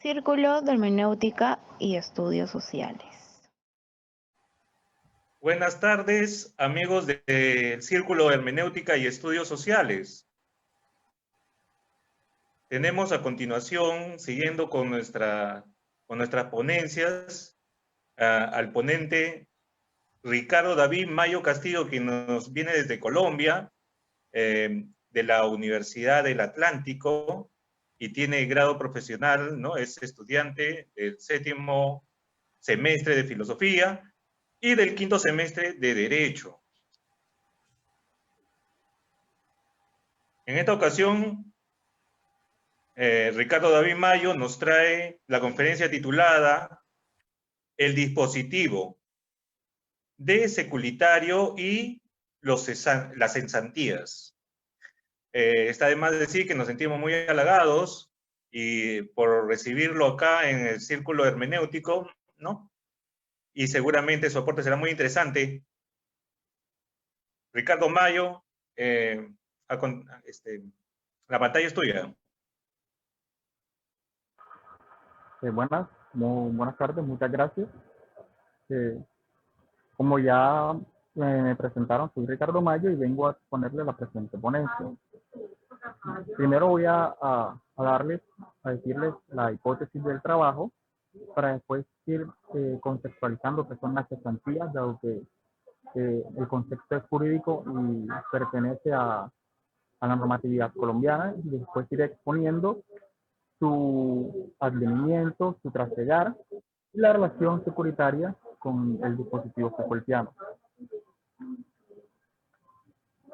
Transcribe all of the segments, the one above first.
Círculo de Hermenéutica y Estudios Sociales. Buenas tardes, amigos del Círculo de Hermenéutica y Estudios Sociales. Tenemos a continuación, siguiendo con nuestras ponencias, al ponente Ricardo David Mayo Castillo, que nos viene desde Colombia, de la Universidad del Atlántico, y tiene grado profesional, ¿no? Es estudiante del 7º semestre de Filosofía y del 5º semestre de Derecho. En esta ocasión, Ricardo David Mayo nos trae la conferencia titulada El dispositivo de securitario y las cesantías. Está de más decir que nos sentimos muy halagados y por recibirlo acá en el Círculo Hermenéutico, ¿no? Y seguramente su aporte será muy interesante. Ricardo Mayo, la pantalla es tuya. Muy buenas tardes, muchas gracias. Como ya me presentaron, soy Ricardo Mayo y vengo a exponerle la presente ponencia. Primero voy a decirles la hipótesis del trabajo, para después ir contextualizando qué son las cesantías, dado que el concepto es jurídico y pertenece a la normatividad colombiana, y después ir exponiendo su advenimiento, su trasegar y la relación securitaria con el dispositivo Foucaultiano.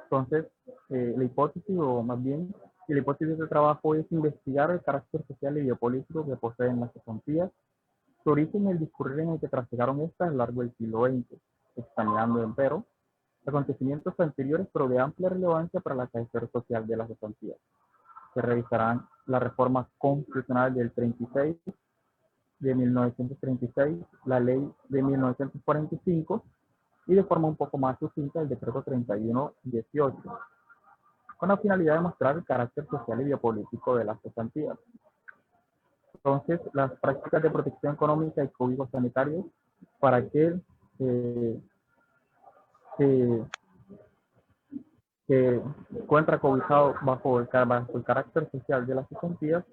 Entonces, la hipótesis, o más bien, la hipótesis de trabajo es investigar el carácter social y biopolítico que poseen las cesantías, su origen y el discurrir en el que trasegaron estas a lo largo del siglo XX, examinando, empero, acontecimientos anteriores pero de amplia relevancia para la carácter social de las cesantías. Se revisarán la reforma constitucional del 36, de 1936, la ley de 1945 y de forma un poco más sucinta el decreto 3118, con la finalidad de mostrar el carácter social y biopolítico de las cesantías. Entonces, las prácticas de protección económica y códigos sanitarios para aquel que encuentra cobijado bajo el carácter social de las cesantías,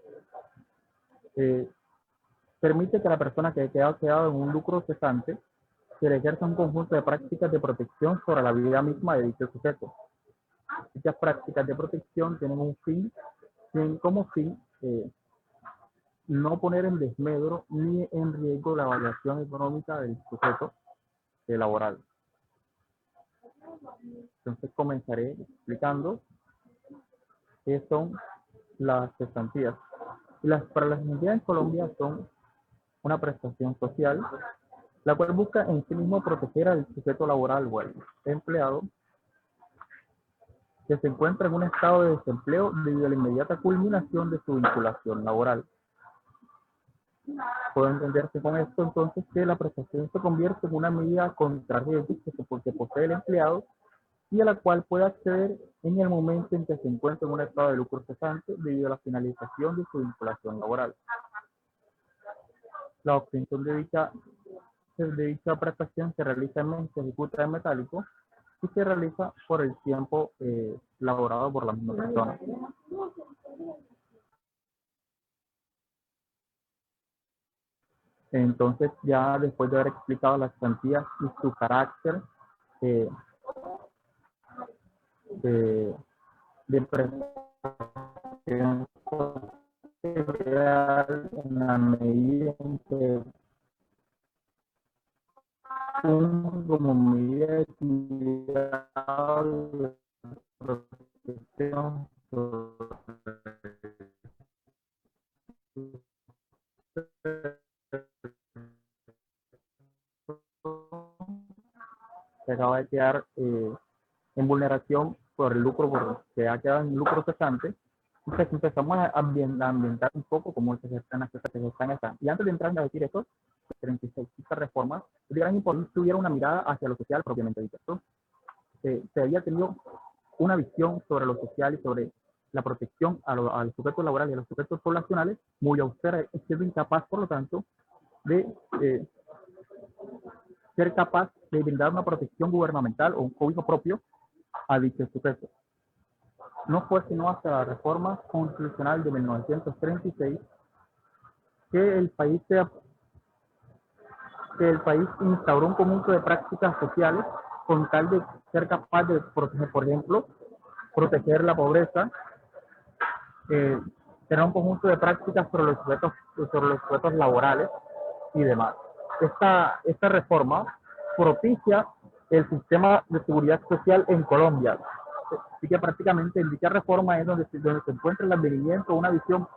permite que la persona que ha quedado en un lucro cesante se le ejerza un conjunto de prácticas de protección sobre la vida misma de dicho sujeto. Dichas prácticas de protección tienen como fin no poner en desmedro ni en riesgo la variación económica del sujeto laboral. Entonces comenzaré explicando qué son las cesantías. Para las cesantías en Colombia son una prestación social, la cual busca en sí mismo proteger al sujeto laboral o al empleado que se encuentra en un estado de desempleo debido a la inmediata culminación de su vinculación laboral. Puede entenderse con esto entonces que la prestación se convierte en una medida contra riesgos que posee el empleado y a la cual puede acceder en el momento en que se encuentra en un estado de lucro cesante debido a la finalización de su vinculación laboral. La obtención de dicha prestación se ejecuta en metálico y se realiza por el tiempo laborado por la misma persona. Entonces, ya después de haber explicado las cesantías y su carácter de prestación social, en la medida en que como medida de cuidado de protección se acaba de quedar en vulneración por el lucro, que ha quedado en lucro cesante. Entonces empezamos a ambientar un poco cómo se gestan las cosas que se están. Y antes de entrar a decir eso, 36 reformas, de gran importancia tuviera una mirada hacia lo social propiamente dicho. Se había tenido una visión sobre lo social y sobre la protección a los sujetos laborales y a los sujetos poblacionales muy austera, siendo incapaz, por lo tanto, de ser capaz de brindar una protección gubernamental o un cobijo propio a dichos sujetos. No fue sino hasta la reforma constitucional de 1936 que el país instauró un conjunto de prácticas sociales con tal de ser capaz de proteger, por ejemplo, proteger la pobreza, tener un conjunto de prácticas sobre los sujetos laborales y demás. Esta reforma propicia el sistema de seguridad social en Colombia. Así que prácticamente en dicha reforma es donde se encuentra el advenimiento, una visión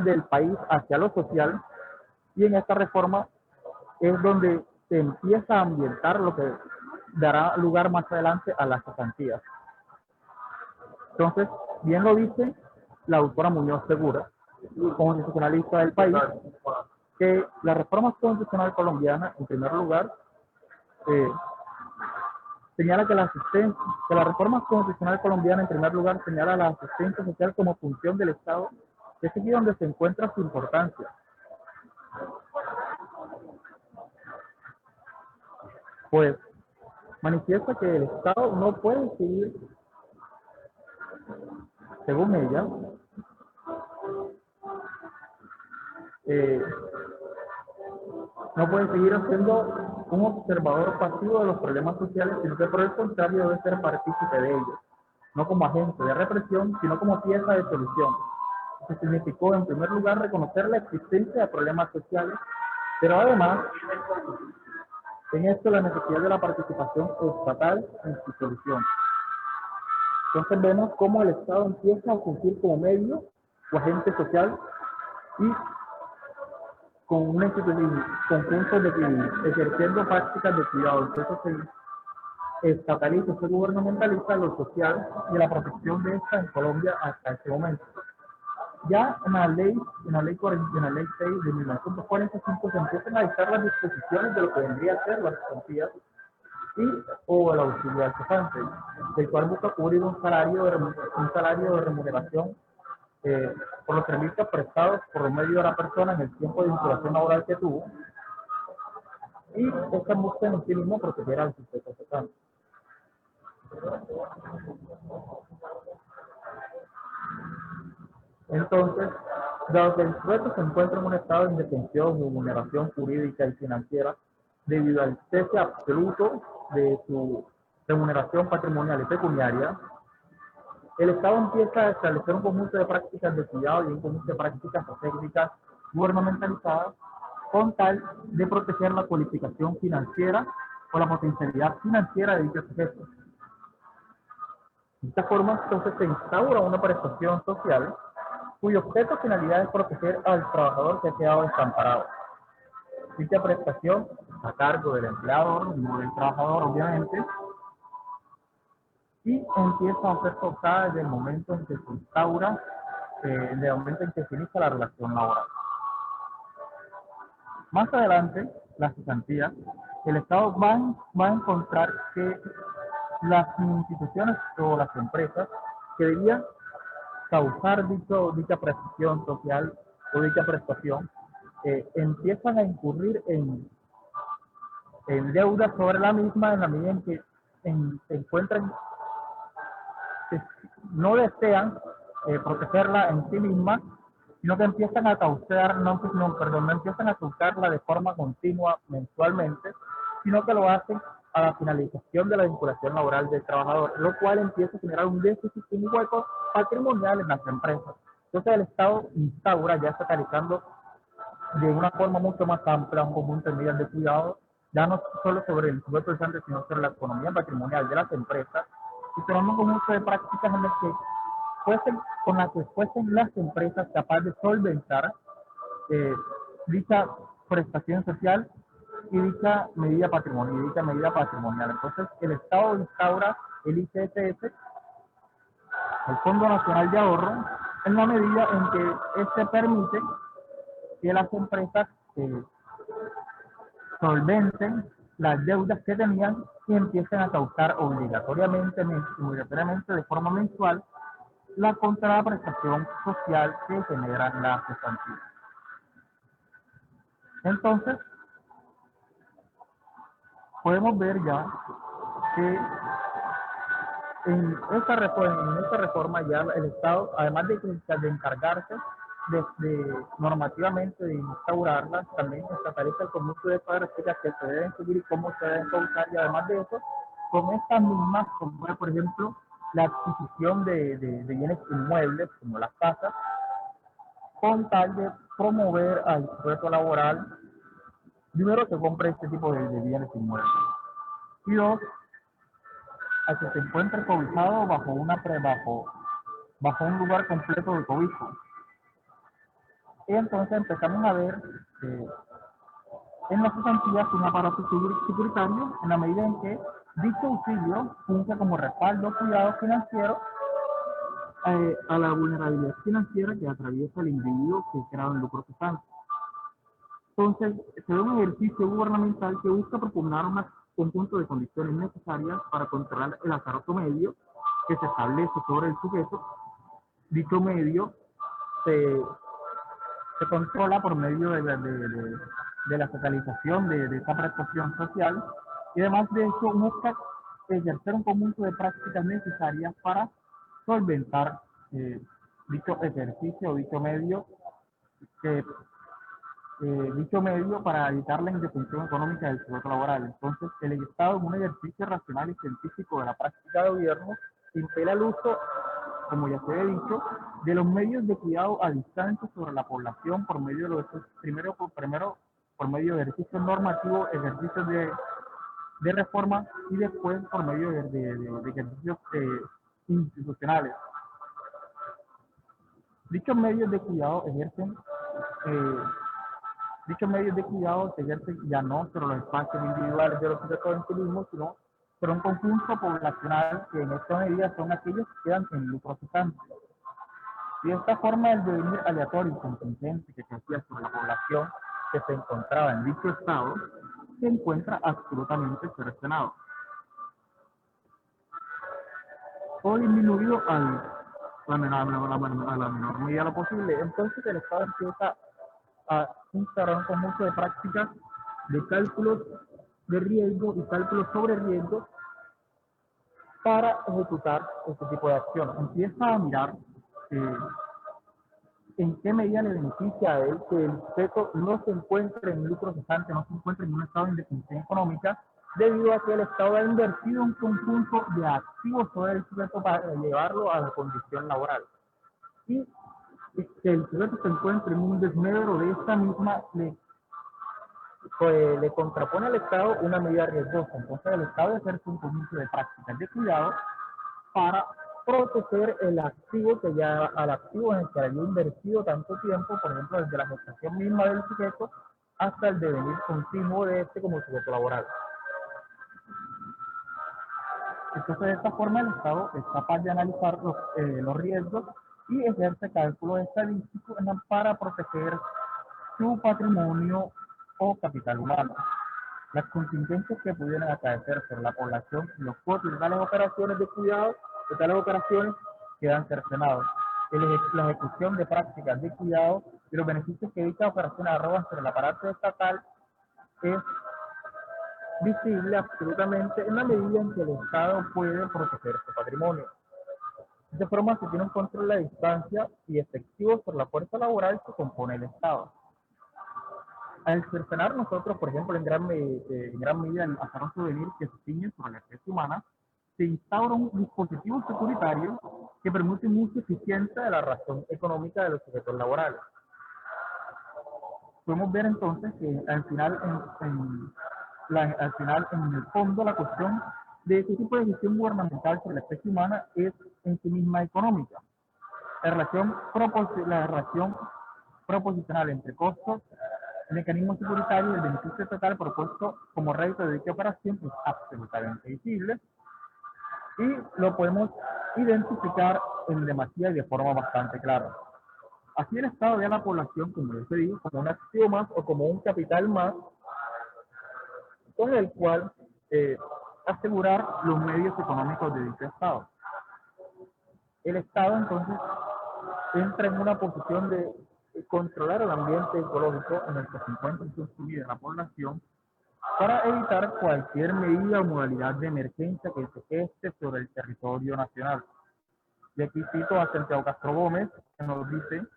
del país hacia lo social, y en esta reforma es donde se empieza a ambientar lo que dará lugar más adelante a las cesantías. Entonces, bien lo dice la autora Muñoz Segura, constitucionalista del país, que la reforma constitucional colombiana, en primer lugar, señala que la reforma constitucional colombiana, en primer lugar, señala la asistencia social como función del Estado, es aquí donde se encuentra su importancia. Pues manifiesta que el Estado no puede seguir, según ella, no puede seguir siendo un observador pasivo de los problemas sociales, sino que por el contrario debe ser partícipe de ellos, no como agente de represión, sino como pieza de solución. Que significó, en primer lugar, reconocer la existencia de problemas sociales, pero además, en esto, la necesidad de la participación estatal en su solución. Entonces vemos cómo el Estado empieza a funcionar como medio o agente social y con un conjunto de ejerciendo prácticas de cuidado. Entonces se estataliza, se gubernamentaliza lo social y la protección de esta en Colombia hasta este momento. Ya en la ley 6 de 1945 se empiezan a dictar las disposiciones de lo que vendría a ser las cesantías o el auxilio al cesante, del cual busca cubrir un salario de remuneración por los servicios prestados por medio de la persona en el tiempo de vinculación laboral que tuvo, y esta busca en sí mismo proteger al sujeto cesante. Entonces, dado que el sujeto se encuentra en un estado de indefensión, de vulneración jurídica y financiera, debido al cese absoluto de su remuneración patrimonial y pecuniaria, el Estado empieza a establecer un conjunto de prácticas de cuidado y un conjunto de prácticas técnicas gubernamentalizadas con tal de proteger la cualificación financiera o la potencialidad financiera de dichos sujetos. De esta forma, entonces, se instaura una prestación social cuyo objeto o finalidad es proteger al trabajador que ha quedado desamparado. Dicha prestación a cargo del empleador, no del trabajador, obviamente, y empieza a ser tocada desde el momento en que se instaura, desde el momento en que se inicia la relación laboral. Más adelante, la cesantía, el Estado va a encontrar que las instituciones o las empresas que debían causar dicha prestación social o dicha prestación empiezan a incurrir en deudas sobre la misma en la medida en que se encuentran que no desean protegerla en sí misma, sino que empiezan a causar, no empiezan a causarla de forma continua mensualmente, sino que lo hacen a la finalización de la vinculación laboral del trabajador, lo cual empieza a generar un déficit, un hueco patrimonial en las empresas. Entonces el Estado instaura, ya estatalizando de una forma mucho más amplia, un conjunto de medidas de cuidado, ya no solo sobre el sujeto cesante, sino sobre la economía patrimonial de las empresas, y creando un conjunto de prácticas en las que fuesen las empresas capaces de solventar dicha prestación social y dicha medida patrimonial. Entonces, el Estado instaura el ICSS, el Fondo Nacional de Ahorro, en la medida en que este permite que las empresas solventen las deudas que tenían y empiecen a causar obligatoriamente de forma mensual la contraprestación social que generan las cesantías. Entonces, podemos ver ya que en esta reforma ya el Estado, además de encargarse normativamente de instaurarlas, también estataliza el conjunto de prácticas que se deben seguir y cómo se deben causar, y además de eso, con estas mismas, como por ejemplo la adquisición de bienes inmuebles, como las casas, con tal de promover al sujeto laboral, primero que compre este tipo de bienes inmuebles, y dos, a que se encuentre cobijado bajo un lugar completo de cobijo. Y entonces empezamos a ver en las cesantías un aparato securitario en la medida en que dicho auxilio funge como respaldo, cuidado financiero a la vulnerabilidad financiera que atraviesa el individuo que es creado en lucro cesante. Entonces, se da un ejercicio gubernamental que busca propugnar un conjunto de condiciones necesarias para controlar el azaroso medio que se establece sobre el sujeto. Dicho medio se controla por medio de la focalización de esta prestación social, y además de eso busca ejercer un conjunto de prácticas necesarias para solventar dicho ejercicio, dicho medio para evitar la indefensión económica del sujeto laboral. Entonces, el Estado, en un ejercicio racional y científico de la práctica de gobierno, impela el uso, como ya se ha dicho, de los medios de cuidado a distancia sobre la población por medio de primero por medio de ejercicios normativos, ejercicios de reforma, y después por medio de ejercicios institucionales. Dichos medios de cuidado se ejercen ya no sobre los espacios individuales de los sujetos en sí mismos, sino sobre un conjunto poblacional que en esta medida son aquellos que quedan en lucro cesante. Y de esta forma el devenir aleatorio y contingente que se hacía sobre la población que se encontraba en dicho estado se encuentra absolutamente cercenado o disminuido a la menor medida lo posible. Entonces el Estado empieza a instaurar un conjunto de prácticas de cálculos de riesgo y cálculos sobre riesgo para ejecutar este tipo de acción. Empieza a mirar en qué medida le beneficia a él que el sujeto no se encuentre en lucro cesante, no se encuentre en un estado de indefensión económica, debido a que el Estado ha invertido un conjunto de activos sobre el sujeto para llevarlo a la condición laboral. Y que el sujeto se encuentre en un desmedro de esta misma le contrapone al Estado una medida riesgosa. Entonces el Estado ejerce un conjunto de prácticas de cuidado para proteger el activo al activo en el que había invertido tanto tiempo, por ejemplo, desde la gestación misma del sujeto hasta el devenir continuo de este como sujeto laboral. Entonces, de esta forma, el Estado es capaz de analizar los riesgos y ejerce cálculos estadísticos para proteger su patrimonio o capital humano. Las contingencias que pudieran acaecer sobre la población y los costos de tales operaciones de cuidado, de tales operaciones, quedan cercenados. La ejecución de prácticas de cuidado y los beneficios que dichas operaciones arrojan sobre el aparato estatal es visible absolutamente en la medida en que el Estado puede proteger su patrimonio. De forma se tiene un control a distancia y efectivo sobre la fuerza laboral que compone el Estado. Al cercenar nosotros, por ejemplo, en gran medida el azaroso devenir que se ciñe sobre la especie humana, se instaura un dispositivo securitario que permite un uso eficiente de la razón económica de los sujetos laborales. Podemos ver entonces que al final, en el fondo, la cuestión de este tipo de gestión gubernamental sobre la especie humana es en sí misma económica. La relación proposicional entre costos, mecanismos securitario y el beneficio estatal propuesto como rédito de dicha operación es absolutamente visible y lo podemos identificar en demasía y de forma bastante clara. Así el Estado ve a la población, como yo te digo, como un activo más o como un capital más con el cual asegurar los medios económicos de dicho Estado. El Estado entonces entra en una posición de controlar el ambiente ecológico en el que se encuentra consumida la población para evitar cualquier medida o modalidad de emergencia que se geste sobre el territorio nacional. Y aquí cito a Santiago Castro Gómez, que nos dice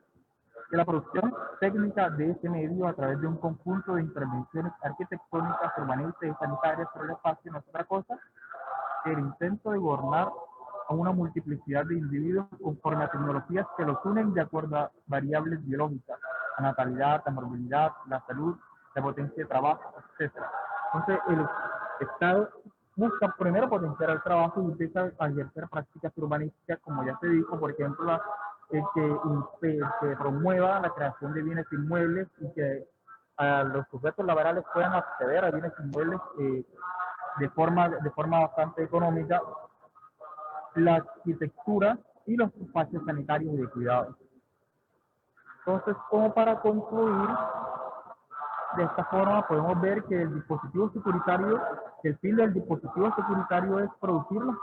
que la producción técnica de ese medio a través de un conjunto de intervenciones arquitectónicas, urbanísticas y sanitarias sobre el espacio no es otra cosa que el intento de gobernar a una multiplicidad de individuos conforme a tecnologías que los unen de acuerdo a variables biológicas, la natalidad, la morbilidad, la salud, la potencia de trabajo, etc. Entonces, el Estado busca primero potenciar el trabajo y empieza a ejercer prácticas urbanísticas, como ya se dijo, por ejemplo, que promueva la creación de bienes inmuebles y que los sujetos laborales puedan acceder a bienes inmuebles de forma bastante económica, la arquitectura y los espacios sanitarios y de cuidado. Entonces, como para concluir, de esta forma podemos ver que el dispositivo securitario, el fin del dispositivo securitario es producir los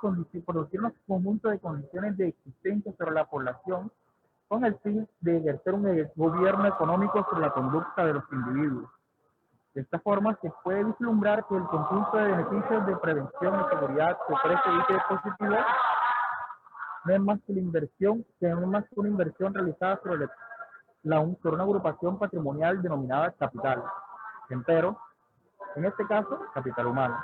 conjuntos de condiciones de existencia sobre la población con el fin de ejercer un gobierno económico sobre la conducta de los individuos. De esta forma se puede vislumbrar que el conjunto de beneficios de prevención y seguridad que ofrece dicho dispositivo no es más que una inversión realizada sobre una agrupación patrimonial denominada capital, empero, en este caso, capital humano.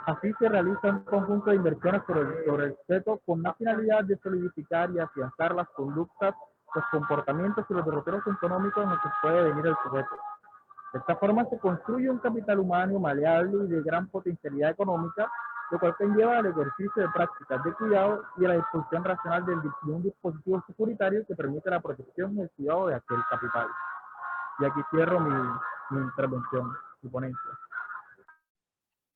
Así se realiza un conjunto de inversiones sobre el sujeto con la finalidad de solidificar y afianzar las conductas, los comportamientos y los derroteros económicos en los que puede venir el sujeto. De esta forma se construye un capital humano maleable y de gran potencialidad económica, lo cual conlleva al ejercicio de prácticas de cuidado y a la disposición racional de un dispositivo securitario que permite la protección y el cuidado de aquel capital. Y aquí cierro mi intervención, mi ponencia.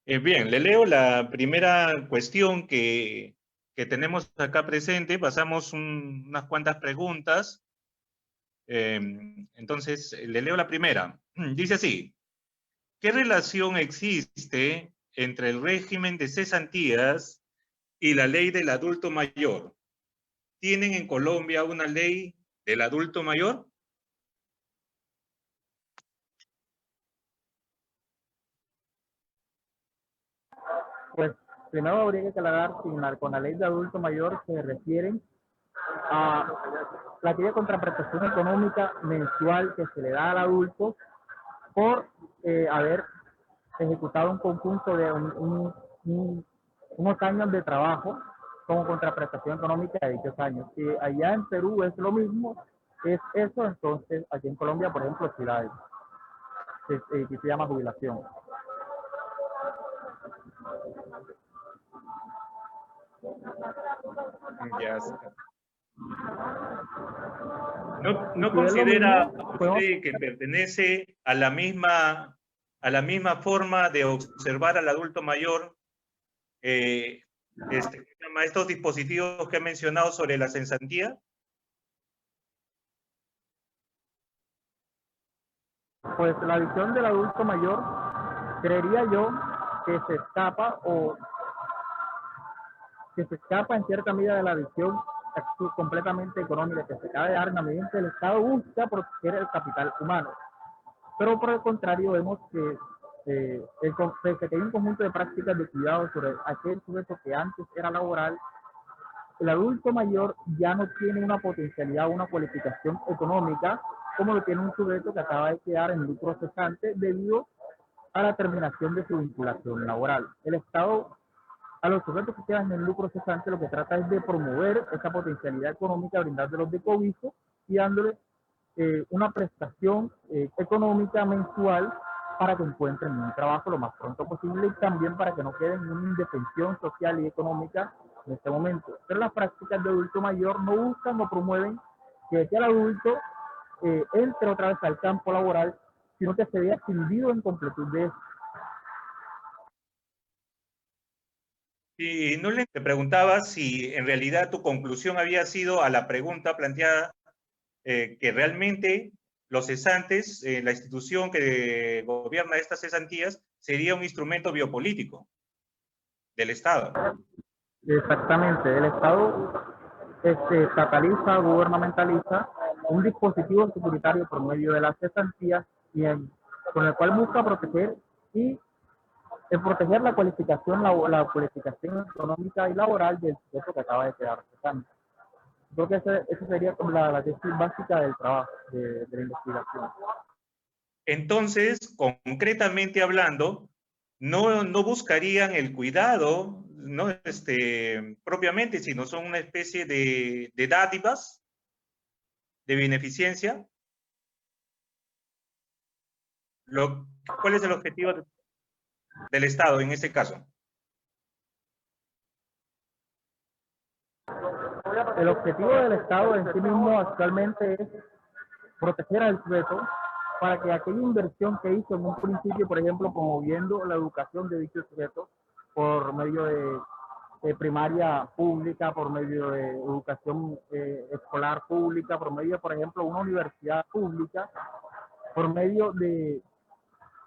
Bien, le leo la primera cuestión que tenemos acá presente. Pasamos unas cuantas preguntas. Entonces, le leo la primera. Dice así: ¿qué relación existe entre el régimen de cesantías y la ley del adulto mayor? ¿Tienen en Colombia una ley del adulto mayor? Pues primero habría que aclarar si con la ley de adulto mayor se refieren a aquella contraprestación económica mensual que se le da al adulto por haber ejecutado un conjunto de unos años de trabajo como contraprestación económica de dichos años. Si allá en Perú es lo mismo, es eso, entonces aquí en Colombia, por ejemplo, sí la hay, que se llama jubilación. Ya está. ¿No considera usted que pertenece a la misma forma de observar al adulto mayor estos dispositivos que ha mencionado sobre la cesantía? Pues la visión del adulto mayor, creería yo, que se escapa en cierta medida de la visión completamente económica que se acaba de dar en la medida en que el Estado busca proteger el capital humano. Pero por el contrario, vemos que hay un conjunto de prácticas de cuidado sobre aquel sujeto que antes era laboral. El adulto mayor ya no tiene una potencialidad, una cualificación económica como lo tiene un sujeto que acaba de quedar en lucro cesante debido a la terminación de su vinculación laboral. El Estado, a los sujetos que quedan en lucro cesante, lo que trata es de promover esa potencialidad económica, brindándolos de cobijo y dándoles una prestación económica mensual para que encuentren un trabajo lo más pronto posible y también para que no queden en una indefensión social y económica en este momento. Pero las prácticas de adulto mayor no buscan o promueven que el adulto entre otra vez al campo laboral, sino que se vea cindido en completud de eso. Y no le preguntaba si en realidad tu conclusión había sido a la pregunta planteada, que realmente los cesantes, la institución que gobierna estas cesantías, sería un instrumento biopolítico del Estado. Exactamente, el Estado estataliza, gubernamentaliza un dispositivo securitario por medio de las cesantías con el cual busca proteger y proteger la cualificación, la cualificación económica y laboral del sujeto que acaba de quedar cesante. Creo que esa sería como la tesis básica del trabajo, de la investigación. Entonces, concretamente hablando, no buscarían el cuidado, no propiamente, sino son una especie de dádivas, de beneficencia. ¿Cuál es el objetivo del Estado en este caso? El objetivo del Estado en sí mismo actualmente es proteger al sujeto para que aquella inversión que hizo en un principio, por ejemplo, promoviendo la educación de dicho sujeto por medio de primaria pública, por medio de educación escolar pública, por medio, por ejemplo, de una universidad pública, por medio de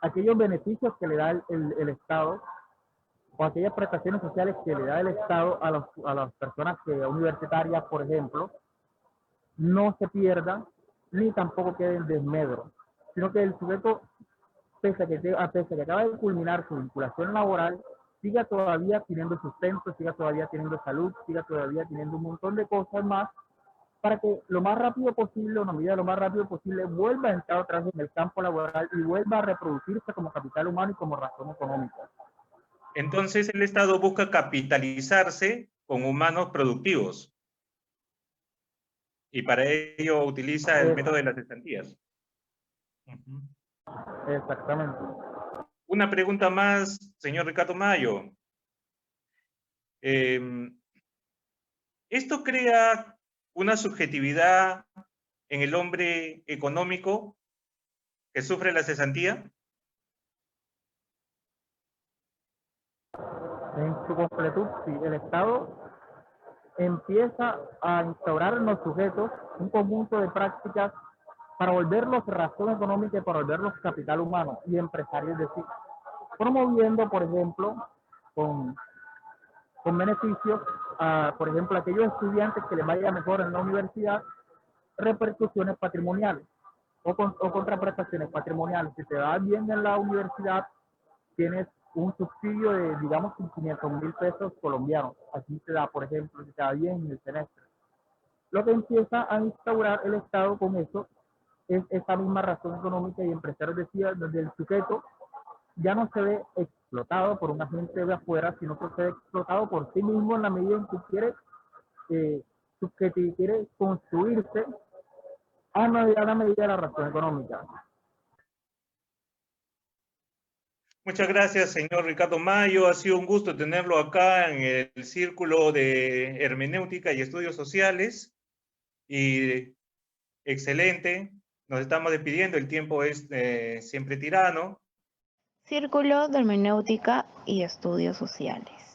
aquellos beneficios que le da el Estado o aquellas prestaciones sociales que le da el Estado a las personas universitarias, por ejemplo, no se pierda ni tampoco quede en desmedro, sino que el sujeto, pese a que acaba de culminar su vinculación laboral, siga todavía teniendo sustento, siga todavía teniendo salud, siga todavía teniendo un montón de cosas más, para que lo más rápido posible, una medida lo más rápido posible, vuelva a entrar otra vez en el campo laboral y vuelva a reproducirse como capital humano y como razón económica. Entonces el Estado busca capitalizarse con humanos productivos. Y para ello utiliza el método de las cesantías. Exactamente. Una pregunta más, señor Ricardo Mayo. ¿Esto crea una subjetividad en el hombre económico que sufre la cesantía? En su completud, sí. El Estado empieza a instaurar en los sujetos un conjunto de prácticas para volverlos razón económica y para volverlos capital humano y empresarios de sí, promoviendo, por ejemplo, con beneficios a, por ejemplo, a aquellos estudiantes que les vaya mejor en la universidad, repercusiones patrimoniales o contraprestaciones patrimoniales. Si te va bien en la universidad, tienes un subsidio de, digamos, 500.000 pesos colombianos. Así te da, por ejemplo, si te va bien en el semestre. Lo que empieza a instaurar el Estado con eso es esa misma razón económica y empresarios decía, donde el sujeto ya no se ve explotado por un agente de afuera, sino que se ve explotado por sí mismo en la medida en que quiere construirse a la medida de la razón económica. Muchas gracias, señor Ricardo Mayo. Ha sido un gusto tenerlo acá en el Círculo de Hermenéutica y Estudios Sociales. Y excelente. Nos estamos despidiendo. El tiempo es siempre tirano. Círculo de Hermenéutica y Estudios Sociales.